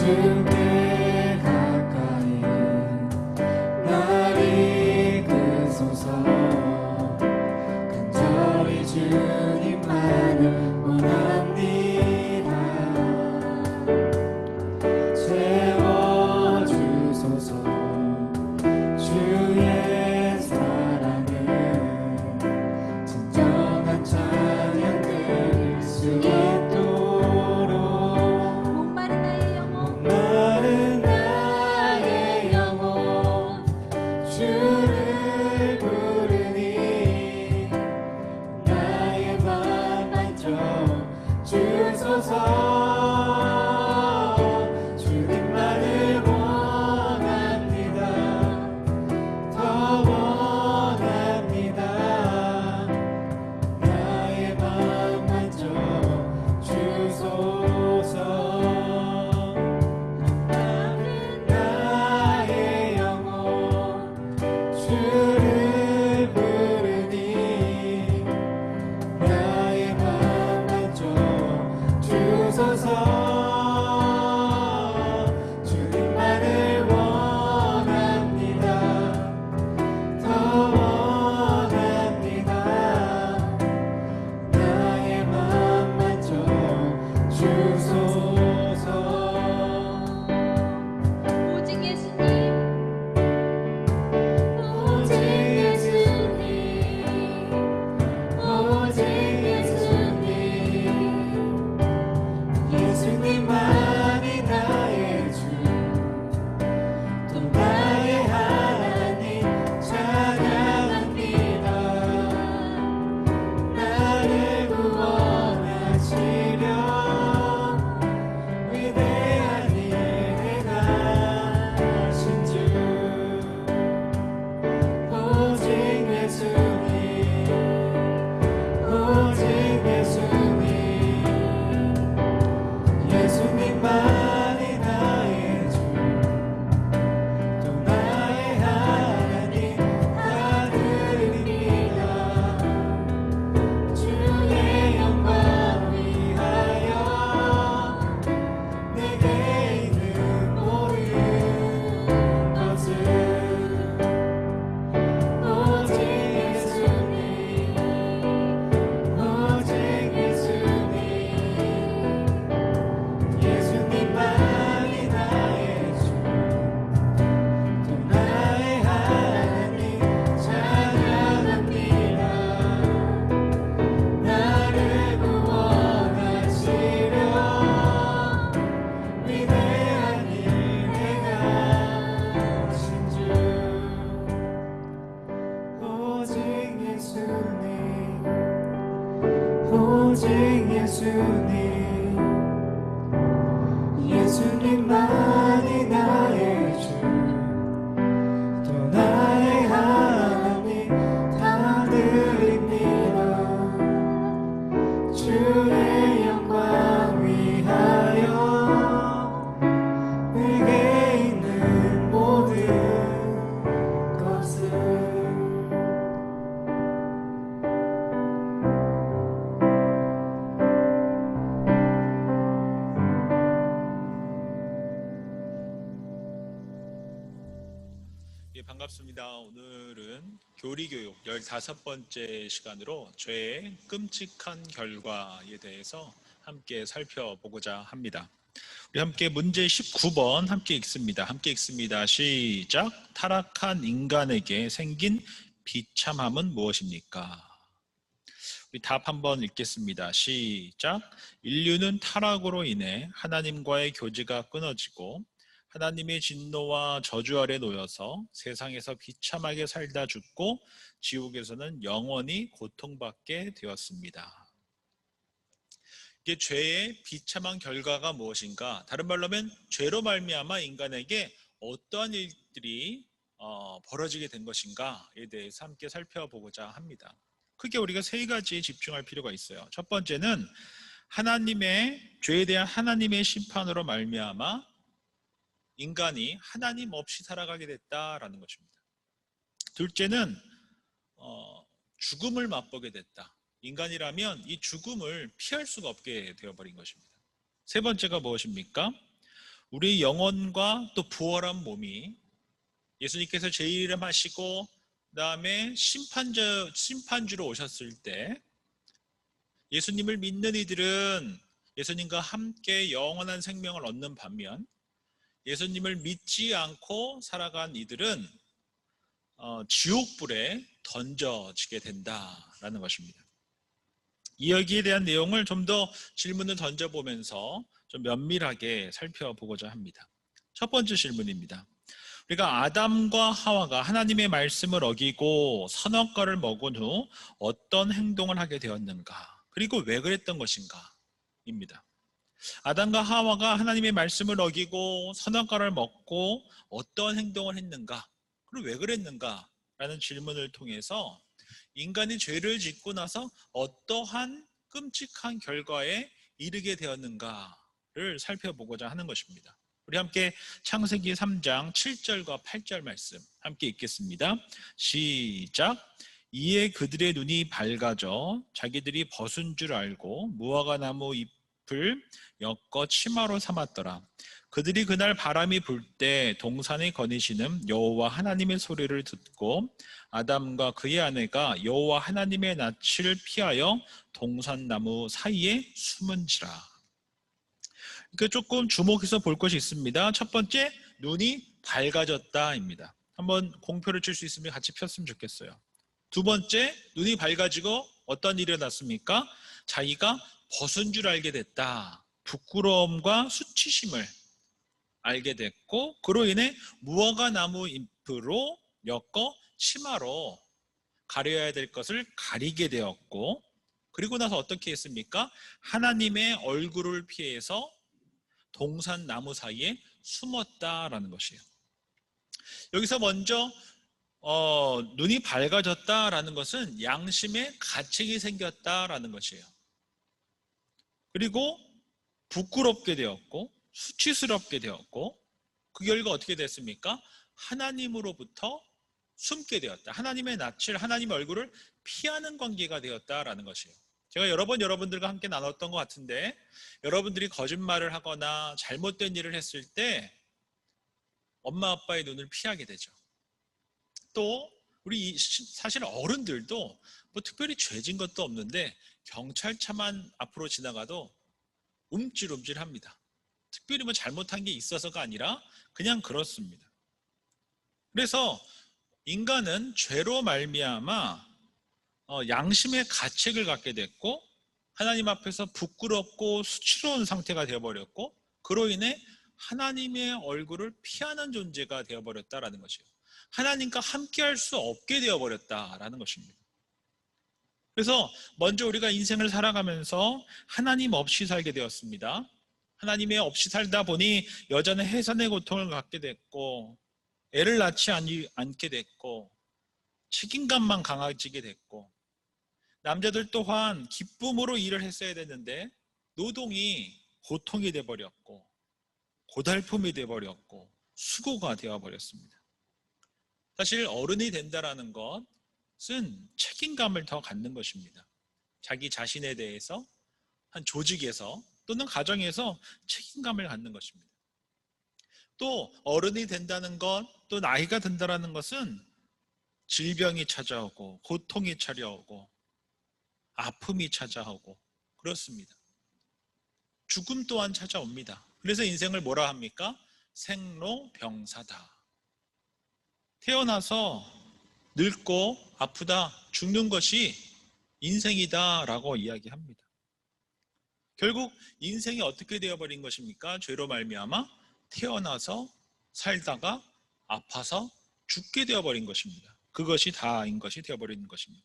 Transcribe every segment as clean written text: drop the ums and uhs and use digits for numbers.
주께 가까이 날 이끄소서. 간절히 주님만을 원합니다. 채워주소서. 주의 사랑을 진정한 찬양 드릴 수 있도록 목마른 나의 영혼 주를 부르니 나의 맘 만져 주소서. 주님만을 원합니다. 더 원합니다. 나의 맘 만져 주소서. 나의 영혼 주를 부르니 나의 맘 만져 주소서. 주님만을 원합니다. 더 원합니다. 나의 맘 만져 주소서. 오직 예수님, 오직 예수님, 오직 예수님, 예수님만이 나의 주, 또 나의 하나님 찬양합니다. 나를 구원하시려 위대한 일 행하신 주. 오직 예수님, 오직 예수님, 예수님만이 나의 주, 또 나의 하나님 다 드립니다. 주의 영광 위하여 내게 있는 모든 것을. 오직 예수님, 오직 예수님, 예수님만이 나의 주, 또 나의 하나님 찬양합니다. 나를 구원하시려 위대한 일 행하신 주. 오직 예수님, 오직 예수님, 예수님만이 나의 주, 또 나의 하나님 다 드립니다. 주의 영광 위하여 내게 있는 모든 것을. 예, 반갑습니다. 오늘은 교리교육 15번째 시간으로 죄의 끔찍한 결과에 대해서 함께 살펴보고자 합니다. 우리 함께 문제 19번 함께 읽습니다. 함께 읽습니다. 시작. 타락한 인간에게 생긴 비참함은 무엇입니까? 우리 답 한번 읽겠습니다. 시작. 인류는 타락으로 인해 하나님과의 교제가 끊어지고 하나님의 진노와 저주 아래 놓여서 세상에서 비참하게 살다 죽고 지옥에서는 영원히 고통받게 되었습니다. 이게 죄의 비참한 결과가 무엇인가? 다른 말로 하면 죄로 말미암아 인간에게 어떠한 일들이 벌어지게 된 것인가에 대해서 함께 살펴보고자 합니다. 크게 우리가 세 가지에 집중할 필요가 있어요. 첫 번째는 죄에 대한 하나님의 심판으로 말미암아 인간이 하나님 없이 살아가게 됐다라는 것입니다. 둘째는 죽음을 맛보게 됐다. 인간이라면 이 죽음을 피할 수가 없게 되어버린 것입니다. 세 번째가 무엇입니까? 우리 영혼과 또 부활한 몸이 예수님께서 재림하시고 그다음에 심판주로 오셨을 때 예수님을 믿는 이들은 예수님과 함께 영원한 생명을 얻는 반면 예수님을 믿지 않고 살아간 이들은 지옥불에 던져지게 된다라는 것입니다. 이 여기에 대한 내용을 좀 더 질문을 던져보면서 좀 면밀하게 살펴보고자 합니다. 첫 번째 질문입니다. 우리가 아담과 하와가 하나님의 말씀을 어기고 선악과를 먹은 후 어떤 행동을 하게 되었는가? 그리고 왜 그랬던 것인가? 입니다. 아담과 하와가 하나님의 말씀을 어기고 선악과를 먹고 어떤 행동을 했는가? 그리고 왜 그랬는가? 라는 질문을 통해서 인간이 죄를 짓고 나서 어떠한 끔찍한 결과에 이르게 되었는가를 살펴보고자 하는 것입니다. 우리 함께 창세기 3장 7절과 8절 말씀 함께 읽겠습니다. 시작. 이에 그들의 눈이 밝아져 자기들이 벗은 줄 알고 무화과 나무 잎을 엮어 치마로 삼았더라. 그들이 그날 바람이 불 때 동산에 거니시는 여호와 하나님의 소리를 듣고 아담과 그의 아내가 여호와 하나님의 낯을 피하여 동산나무 사이에 숨은지라. 그러니까 조금 주목해서 볼 것이 있습니다. 첫 번째, 눈이 밝아졌다입니다. 한번 공표를 칠 수 있으면 같이 폈으면 좋겠어요. 두 번째, 눈이 밝아지고 어떤 일이 일어났습니까? 자기가 벗은 줄 알게 됐다. 부끄러움과 수치심을 알게 됐고 그로 인해 무화과 나무 잎으로 엮어 치마로 가려야 될 것을 가리게 되었고 그리고 나서 어떻게 했습니까? 하나님의 얼굴을 피해서 동산 나무 사이에 숨었다라는 것이에요. 여기서 먼저 눈이 밝아졌다라는 것은 양심에 가책이 생겼다라는 것이에요. 그리고 부끄럽게 되었고 수치스럽게 되었고 그 결과 어떻게 됐습니까? 하나님으로부터 숨게 되었다. 하나님의 낯을, 하나님의 얼굴을 피하는 관계가 되었다라는 것이에요. 제가 여러 번 여러분들과 함께 나눴던 것 같은데 여러분들이 거짓말을 하거나 잘못된 일을 했을 때 엄마 아빠의 눈을 피하게 되죠. 또 우리 사실 어른들도 뭐 특별히 죄진 것도 없는데 경찰차만 앞으로 지나가도 움찔움찔합니다. 특별히 뭐 잘못한 게 있어서가 아니라 그냥 그렇습니다. 그래서 인간은 죄로 말미암아 양심의 가책을 갖게 됐고 하나님 앞에서 부끄럽고 수치로운 상태가 되어버렸고 그로 인해 하나님의 얼굴을 피하는 존재가 되어버렸다라는 것이에요. 하나님과 함께할 수 없게 되어버렸다라는 것입니다. 그래서 먼저 우리가 인생을 살아가면서 하나님 없이 살게 되었습니다. 하나님의 없이 살다 보니 여자는 해산의 고통을 갖게 됐고 애를 낳지 않게 됐고 책임감만 강해지게 됐고 남자들 또한 기쁨으로 일을 했어야 되는데 노동이 고통이 되어버렸고 고달픔이 되어버렸고 수고가 되어버렸습니다. 사실 어른이 된다라는 것은 책임감을 더 갖는 것입니다. 자기 자신에 대해서 한 조직에서 또는 가정에서 책임감을 갖는 것입니다. 또 어른이 된다는 것, 또 나이가 든다는 것은 질병이 찾아오고 고통이 찾아오고 아픔이 찾아오고 그렇습니다. 죽음 또한 찾아옵니다. 그래서 인생을 뭐라 합니까? 생로병사다. 태어나서 늙고 아프다, 죽는 것이 인생이다 라고 이야기합니다. 결국 인생이 어떻게 되어버린 것입니까? 죄로 말미암아 태어나서 살다가 아파서 죽게 되어버린 것입니다. 그것이 다인 것이 되어버리는 것입니다.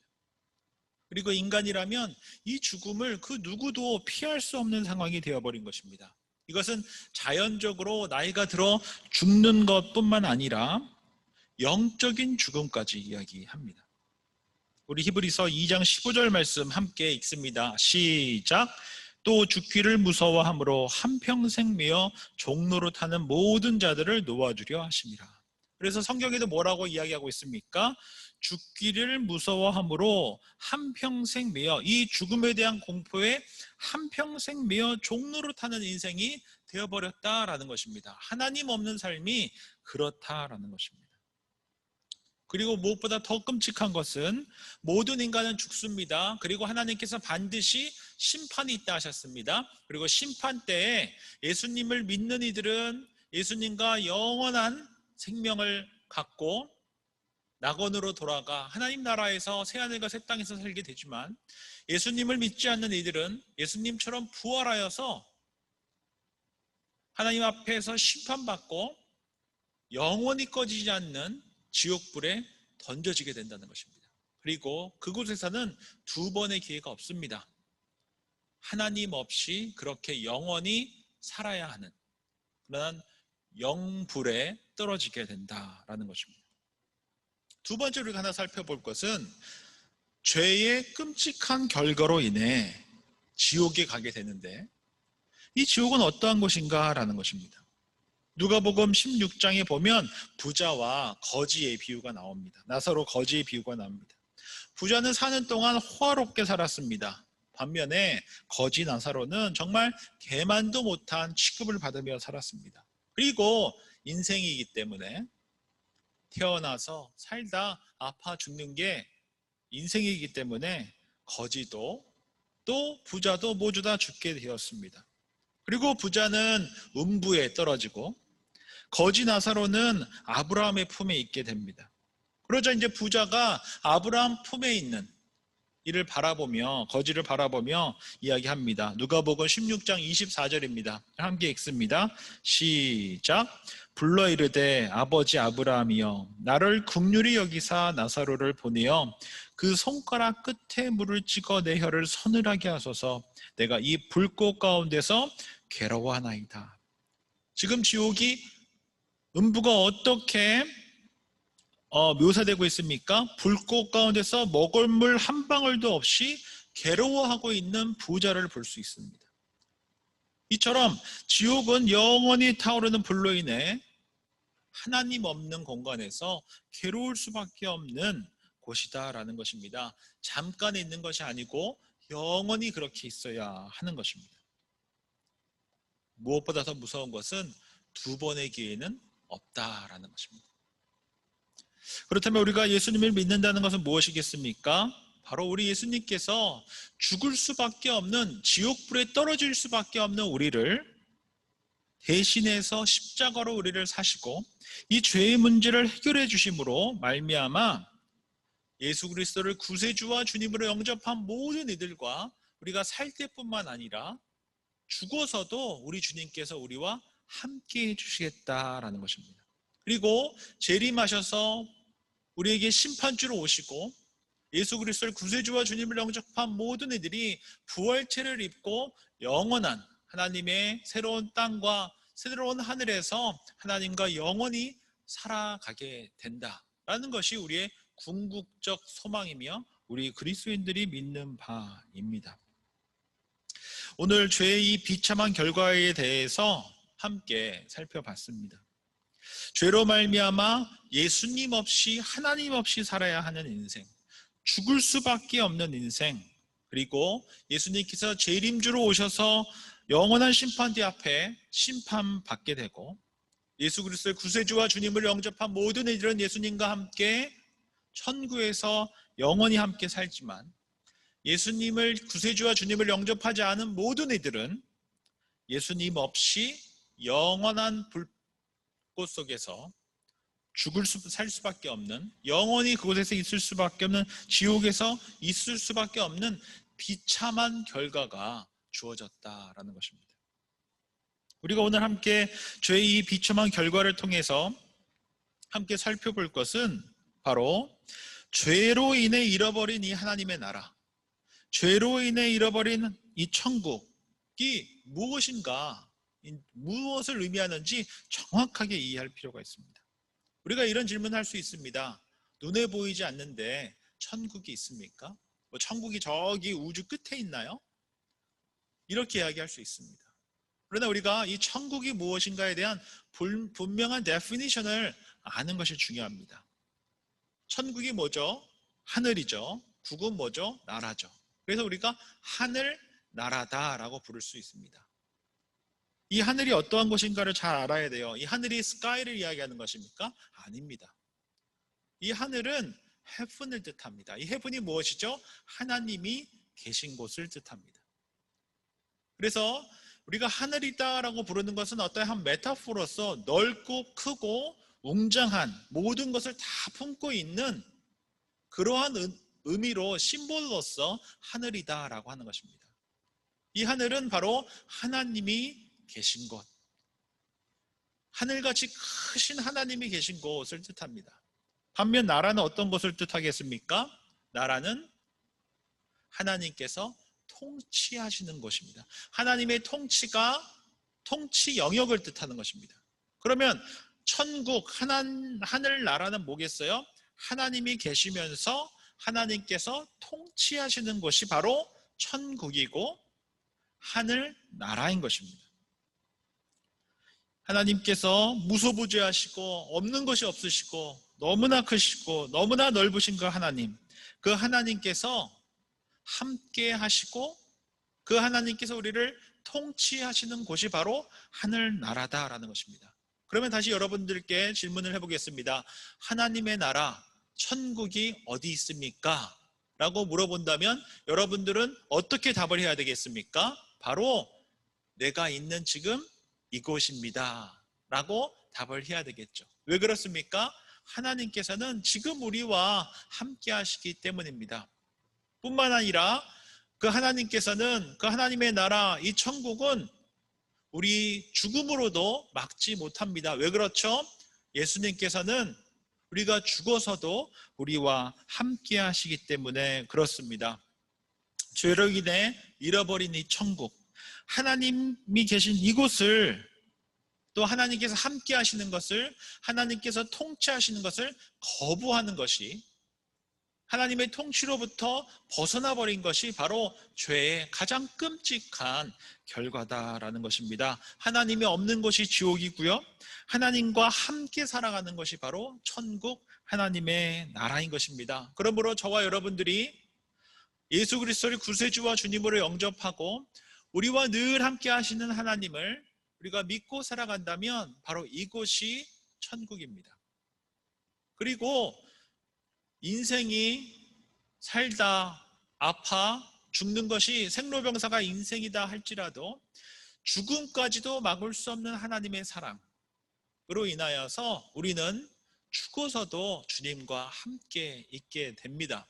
그리고 인간이라면 이 죽음을 그 누구도 피할 수 없는 상황이 되어버린 것입니다. 이것은 자연적으로 나이가 들어 죽는 것뿐만 아니라 영적인 죽음까지 이야기합니다. 우리 히브리서 2장 15절 말씀 함께 읽습니다. 시작. 또 죽기를 무서워함으로 한평생 메어 종로로 타는 모든 자들을 놓아주려 하심이라. 그래서 성경에도 뭐라고 이야기하고 있습니까? 죽기를 무서워함으로 한평생 매여, 이 죽음에 대한 공포에 한평생 매여 종로로 타는 인생이 되어버렸다라는 것입니다. 하나님 없는 삶이 그렇다라는 것입니다. 그리고 무엇보다 더 끔찍한 것은 모든 인간은 죽습니다. 그리고 하나님께서 반드시 심판이 있다 하셨습니다. 그리고 심판 때에 예수님을 믿는 이들은 예수님과 영원한 생명을 갖고 낙원으로 돌아가 하나님 나라에서 새하늘과 새 땅에서 살게 되지만, 예수님을 믿지 않는 이들은 예수님처럼 부활하여서 하나님 앞에서 심판받고 영원히 꺼지지 않는 지옥불에 던져지게 된다는 것입니다. 그리고 그곳에서는 두 번의 기회가 없습니다. 하나님 없이 그렇게 영원히 살아야 하는 그런 영불에 떨어지게 된다라는 것입니다. 두 번째로 우리가 하나 살펴볼 것은 죄의 끔찍한 결과로 인해 지옥에 가게 되는데, 이 지옥은 어떠한 곳인가 라는 것입니다. 누가복음 16장에 보면 부자와 거지의 비유가 나옵니다. 나사로 거지의 비유가 나옵니다. 부자는 사는 동안 호화롭게 살았습니다. 반면에 거지 나사로는 정말 개만도 못한 취급을 받으며 살았습니다. 그리고 인생이기 때문에 태어나서 살다 아파 죽는 게 인생이기 때문에 거지도 또 부자도 모두 다 죽게 되었습니다. 그리고 부자는 음부에 떨어지고 거지 나사로는 아브라함의 품에 있게 됩니다. 그러자 이제 부자가 아브라함 품에 있는 이를 바라보며, 거지를 바라보며 이야기합니다. 누가복음 16장 24절입니다. 함께 읽습니다. 시작. 불러 이르되 아버지 아브라함이여, 나를 긍휼히 여기사 나사로를 보내어 그 손가락 끝에 물을 찍어 내 혀를 서늘하게 하소서. 내가 이 불꽃 가운데서 괴로워하나이다. 지금 지옥이, 음부가 어떻게 묘사되고 있습니까? 불꽃 가운데서 먹을 물 한 방울도 없이 괴로워하고 있는 부자를 볼 수 있습니다. 이처럼 지옥은 영원히 타오르는 불로 인해 하나님 없는 공간에서 괴로울 수밖에 없는 곳이다라는 것입니다. 잠깐 있는 것이 아니고 영원히 그렇게 있어야 하는 것입니다. 무엇보다 더 무서운 것은 두 번의 기회는 없다라는 것입니다. 그렇다면 우리가 예수님을 믿는다는 것은 무엇이겠습니까? 바로 우리 예수님께서 죽을 수밖에 없는, 지옥불에 떨어질 수밖에 없는 우리를 대신해서 십자가로 우리를 사시고 이 죄의 문제를 해결해 주심으로 말미암아 예수 그리스도를 구세주와 주님으로 영접한 모든 이들과 우리가 살 때뿐만 아니라 죽어서도 우리 주님께서 우리와 함께 해주시겠다라는 것입니다. 그리고 재림하셔서 우리에게 심판주로 오시고 예수 그리스도를 구세주와 주님을 영접한 모든 이들이 부활체를 입고 영원한 하나님의 새로운 땅과 새로운 하늘에서 하나님과 영원히 살아가게 된다라는 것이 우리의 궁극적 소망이며 우리 그리스도인들이 믿는 바입니다. 오늘 죄의 이 비참한 결과에 대해서 함께 살펴봤습니다. 죄로 말미암아 예수님 없이, 하나님 없이 살아야 하는 인생, 죽을 수밖에 없는 인생, 그리고 예수님께서 재림주로 오셔서 영원한 심판대 앞에 심판받게 되고 예수 그리스도의 구세주와 주님을 영접한 모든 이들은 예수님과 함께 천국에서 영원히 함께 살지만, 예수님을, 구세주와 주님을 영접하지 않은 모든 이들은 예수님 없이 영원한 불꽃 속에서 살 수밖에 없는, 영원히 그곳에서 있을 수밖에 없는, 지옥에서 있을 수밖에 없는 비참한 결과가 주어졌다라는 것입니다. 우리가 오늘 함께 죄의 이 비참한 결과를 통해서 함께 살펴볼 것은 바로 죄로 인해 잃어버린 이 하나님의 나라, 죄로 인해 잃어버린 이 천국이 무엇인가, 무엇을 의미하는지 정확하게 이해할 필요가 있습니다. 우리가 이런 질문을 할 수 있습니다. 눈에 보이지 않는데 천국이 있습니까? 천국이 저기 우주 끝에 있나요? 이렇게 이야기할 수 있습니다. 그러나 우리가 이 천국이 무엇인가에 대한 분명한 데피니션을 아는 것이 중요합니다. 천국이 뭐죠? 하늘이죠. 국은 뭐죠? 나라죠. 그래서 우리가 하늘 나라다라고 부를 수 있습니다. 이 하늘이 어떠한 곳인가를 잘 알아야 돼요. 이 하늘이 스카이를 이야기하는 것입니까? 아닙니다. 이 하늘은 heaven을 뜻합니다. 이 heaven이 무엇이죠? 하나님이 계신 곳을 뜻합니다. 그래서 우리가 하늘이다라고 부르는 것은 어떠한 메타포로서 넓고 크고 웅장한 모든 것을 다 품고 있는 그러한 의미로 심볼로서 하늘이다라고 하는 것입니다. 이 하늘은 바로 하나님이 계신 곳, 하늘같이 크신 하나님이 계신 곳을 뜻합니다. 반면 나라는 어떤 것을 뜻하겠습니까? 나라는 하나님께서 통치하시는 것입니다. 하나님의 통치가 통치 영역을 뜻하는 것입니다. 그러면 천국, 하늘나라는 뭐겠어요? 하나님이 계시면서 하나님께서 통치하시는 곳이 바로 천국이고 하늘나라인 것입니다. 하나님께서 무소부재하시고 없는 것이 없으시고 너무나 크시고 너무나 넓으신 그 하나님, 그 하나님께서 함께 하시고 그 하나님께서 우리를 통치하시는 곳이 바로 하늘나라다라는 것입니다. 그러면 다시 여러분들께 질문을 해보겠습니다. 하나님의 나라, 천국이 어디 있습니까? 라고 물어본다면 여러분들은 어떻게 답을 해야 되겠습니까? 바로 내가 있는 지금 이곳입니다 라고 답을 해야 되겠죠. 왜 그렇습니까? 하나님께서는 지금 우리와 함께 하시기 때문입니다. 뿐만 아니라 그 하나님께서는 그 하나님의 나라, 이 천국은 우리 죽음으로도 막지 못합니다. 왜 그렇죠? 예수님께서는 우리가 죽어서도 우리와 함께 하시기 때문에 그렇습니다. 죄로 인해 잃어버린 이 천국, 하나님이 계신 이곳을, 또 하나님께서 함께 하시는 것을, 하나님께서 통치하시는 것을 거부하는 것이, 하나님의 통치로부터 벗어나 버린 것이 바로 죄의 가장 끔찍한 결과다라는 것입니다. 하나님이 없는 것이 지옥이고요, 하나님과 함께 살아가는 것이 바로 천국, 하나님의 나라인 것입니다. 그러므로 저와 여러분들이 예수 그리스도를 구세주와 주님으로 영접하고 우리와 늘 함께 하시는 하나님을 우리가 믿고 살아간다면 바로 이곳이 천국입니다. 그리고 인생이 살다 아파 죽는 것이 생로병사가 인생이다 할지라도 죽음까지도 막을 수 없는 하나님의 사랑으로 인하여서 우리는 죽어서도 주님과 함께 있게 됩니다.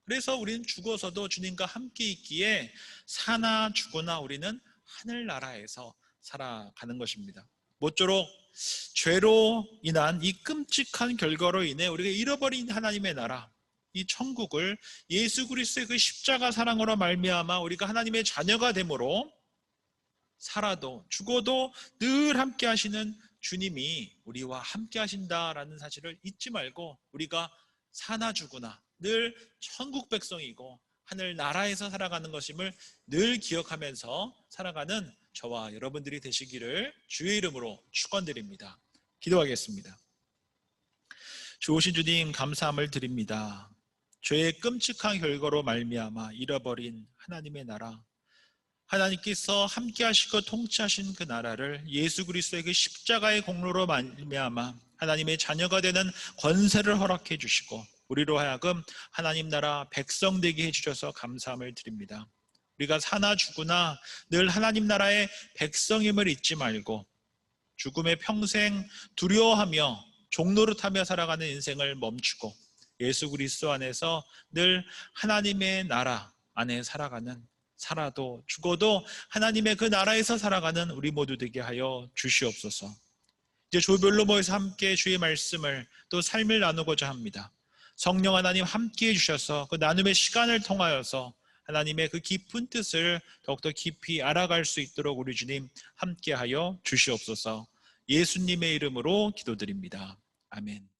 그래서 우리는 죽어서도 주님과 함께 있기에 사나 죽으나 우리는 하늘나라에서 살아가는 것입니다. 모쪼록 죄로 인한 이 끔찍한 결과로 인해 우리가 잃어버린 하나님의 나라, 이 천국을 예수 그리스도의 그 십자가 사랑으로 말미암아 우리가 하나님의 자녀가 됨으로 살아도 죽어도 늘 함께 하시는 주님이 우리와 함께 하신다라는 사실을 잊지 말고 우리가 사나 죽으나 늘 천국 백성이고 하늘나라에서 살아가는 것임을 늘 기억하면서 살아가는 저와 여러분들이 되시기를 주의 이름으로 축원드립니다. 기도하겠습니다. 좋으신 주님, 감사함을 드립니다. 죄의 끔찍한 결과로 말미암아 잃어버린 하나님의 나라, 하나님께서 함께 하시고 통치하신 그 나라를 예수 그리스도의 그 십자가의 공로로 말미암아 하나님의 자녀가 되는 권세를 허락해 주시고 우리로 하여금 하나님 나라 백성 되게 해주셔서 감사함을 드립니다. 우리가 사나 죽으나 늘 하나님 나라의 백성임을 잊지 말고 죽음의 평생 두려워하며 종노릇하며 살아가는 인생을 멈추고 예수 그리스도 안에서 늘 하나님의 나라 안에 살아도 죽어도 하나님의 그 나라에서 살아가는 우리 모두 되게 하여 주시옵소서. 이제 조별로 모여서 함께 주의 말씀을 또 삶을 나누고자 합니다. 성령 하나님 함께 해주셔서 그 나눔의 시간을 통하여서 하나님의 그 깊은 뜻을 더욱더 깊이 알아갈 수 있도록 우리 주님 함께하여 주시옵소서. 예수님의 이름으로 기도드립니다. 아멘.